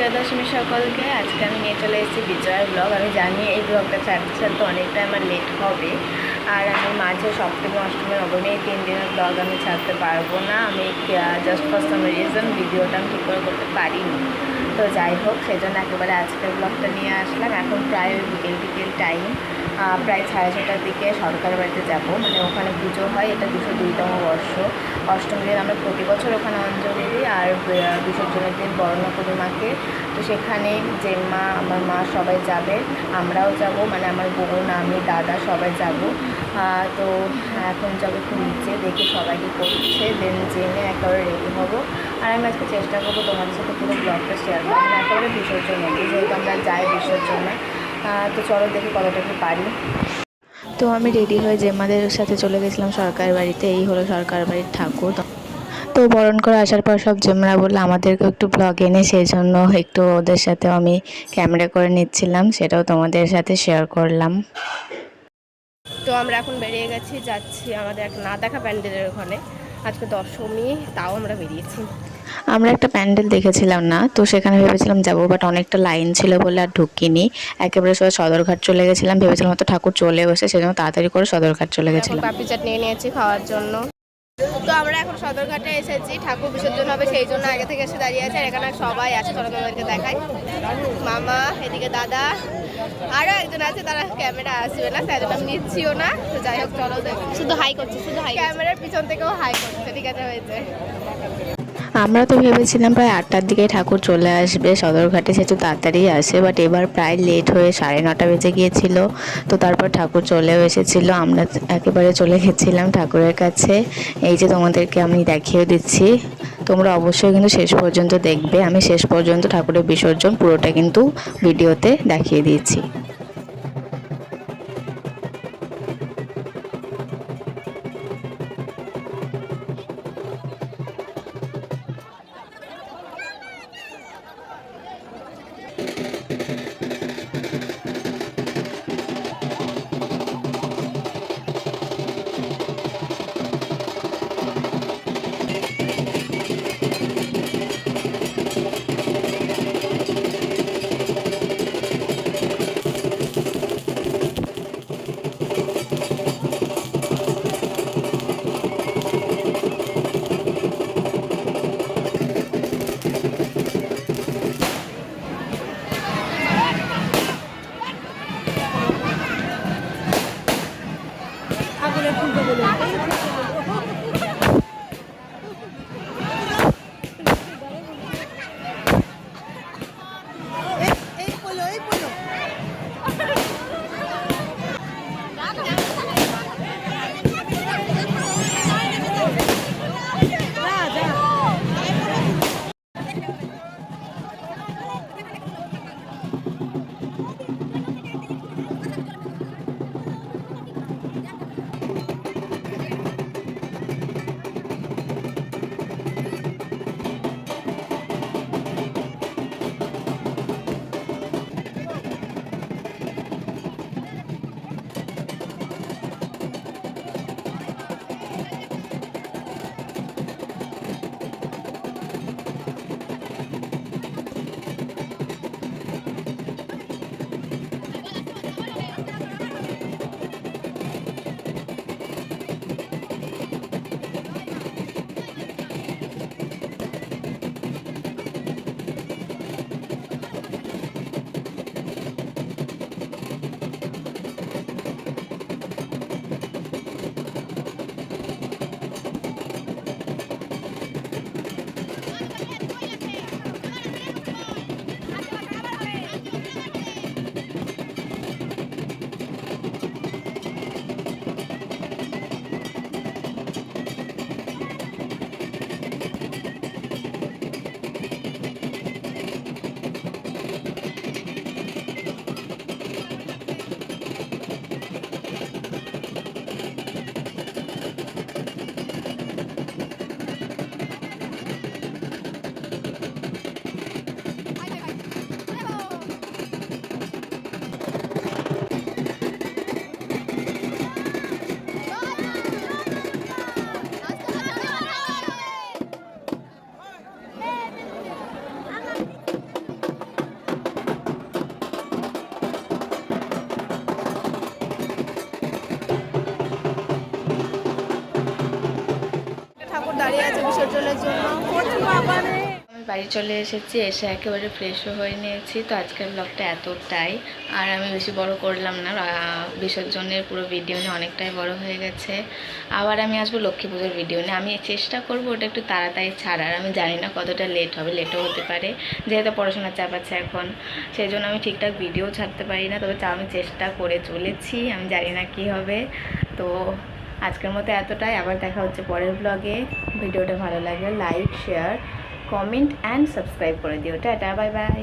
বিজয়া দশমী সকলকে। আজকে আমি নিয়ে চলে এসেছি বিজয়ার ব্লগ। আমি জানি এই ব্লগটা ছাড়তে ছাড়তে অনেকটা আমার লেট হবে, আর আমি মাঝে সপ্তমী অষ্টমী নবমী এই 3 দিনের ব্লগ আমি ছাড়তে পারবো না। আমি জাস্ট ফর সাম রিজন ভিডিওটা আমি ঠিক করে করতে পারিনি। তো যাই হোক, সেই জন্য একেবারে আজকের ব্লগটা নিয়ে আসলাম। এখন প্রায় বিকেল টাইম, প্রায় 6:30টার দিকে সরকার বাড়িতে যাব। মানে ওখানে পুজো হয়, এটা 202তম বর্ষ। অষ্টমী দিন আমরা প্রতি বছর ওখানে অঞ্জলি দিই, আর বিসর্জনের দিন বরণ করি মাকে। তো সেখানে যে আমার মা সবাই যাবে, আমরাও যাব, মানে আমার বোন আমি দাদা সবাই যাব। তো এখন যাবে একটু নিচে, দেখি সবাই কী করছে, দেন জেনে একেবারে রেডি হবো। আর আমি আজকে চেষ্টা করবো তোমাদের সাথে পুরো ব্লগটা শেয়ার করার, মানে একেবারে বিসর্জন অবধি, যেহেতু আমরা যাই বিসর্জনে। তো চলো দেখি কতটা কি পারি। তো আমি রেডি হয়ে জেম্মাদের সাথে চলে গেছিলাম সরকার বাড়িতে। এই হলো সরকার বাড়ির ঠাকুর। তো বরণ করে আসার পর সব জেম্মারা বললো আমাদেরকে একটু ব্লগ এনে, সেই জন্য একটু ওদের সাথেও আমি ক্যামেরা করে নিচ্ছিলাম, সেটাও তোমাদের সাথে শেয়ার করলাম। তো আমরা এখন বেরিয়ে গেছি, যাচ্ছি আমাদের একটা না দেখা প্যান্ডেলের ওখানে। আজকে দশমী, তাও আমরা বেরিয়েছি। আমরা একটা প্যান্ডেল দেখেছিলাম না, তো সেখানে ভেবেছিলাম যাবো, বাট অনেকটা লাইন ছিল বলে আর ঢুকিনি। একেবারে সবাই সদরঘাট চলে গেছিলাম, ভেবেছিলাম হয়তো ঠাকুর চলে বসে, সেজন্য তাড়াতাড়ি করে সদরঘাট চলে গেছিলাম। পাপড়ি চাট নিয়ে নিয়েছি খাওয়ার জন্য। তো আমরা এখন সদরঘাটে এসেছি, ঠাকুর বিসর্জন হবে সেই জন্য আগে থেকে এসে দাঁড়িয়ে আছে। আর এখানে সবাই আছে, চলো তোমাদেরকে দেখাই। মামা, এদিকে দাদা, আরও একজন আছে, তারা ক্যামেরা আসবে না, তাই জন্য আমি নিচ্ছিও না। তো যাই হোক, চলো শুধু হাই করছি, শুধু হাই, ক্যামেরার পিছন থেকেও হাই করছে। ঠিক আছে, হয়েছে। আমরা তো ভেবেছিলাম প্রায় 8টার দিকে ঠাকুর চলে আসবে সদরঘাটে, সেহেতু তাড়াতাড়ি আসে, বাট এবার প্রায় লেট হয়ে 9:30 বেজে গিয়েছিল। তো তারপর ঠাকুর চলেও এসেছিলো, আমরা একেবারে চলে গেছিলাম ঠাকুরের কাছে। এই যে তোমাদেরকে আমি দেখিয়ে দিচ্ছি, তোমরা অবশ্যই কিন্তু শেষ পর্যন্ত দেখবে। আমি শেষ পর্যন্ত ঠাকুরের বিসর্জন পুরোটা কিন্তু ভিডিওতে দেখিয়ে দিয়েছি। বিসর্জনের জন্য। আমি বাড়ি চলে এসেছি, এসে একেবারে ফ্রেশও হয়ে নিয়েছি। তো আজকের ব্লগটা এতটাই, আর আমি বেশি বড় করলাম না। বিসর্জনের পুরো ভিডিও নিয়ে অনেকটাই বড় হয়ে গেছে। আবার আমি আসবো লক্ষ্মী পুজোর ভিডিও নিয়ে। আমি চেষ্টা করবো ওটা একটু তাড়াতাড়ি ছাড়ার। আমি জানি না কতটা লেট হবে, লেটও হতে পারে, যেহেতু পড়াশোনার চাপ আছে এখন, সেই জন্য আমি ঠিকঠাক ভিডিও ছাড়তে পারি না। তবে আমি চেষ্টা করে চলেছি, আমি জানি না কি হবে। তো আজকের মতো এতটাই, আবার দেখা হচ্ছে পরের ব্লগে। ভিডিওটা ভালো লাগলে like, share, comment and subscribe করে দিও। Tata, bye bye.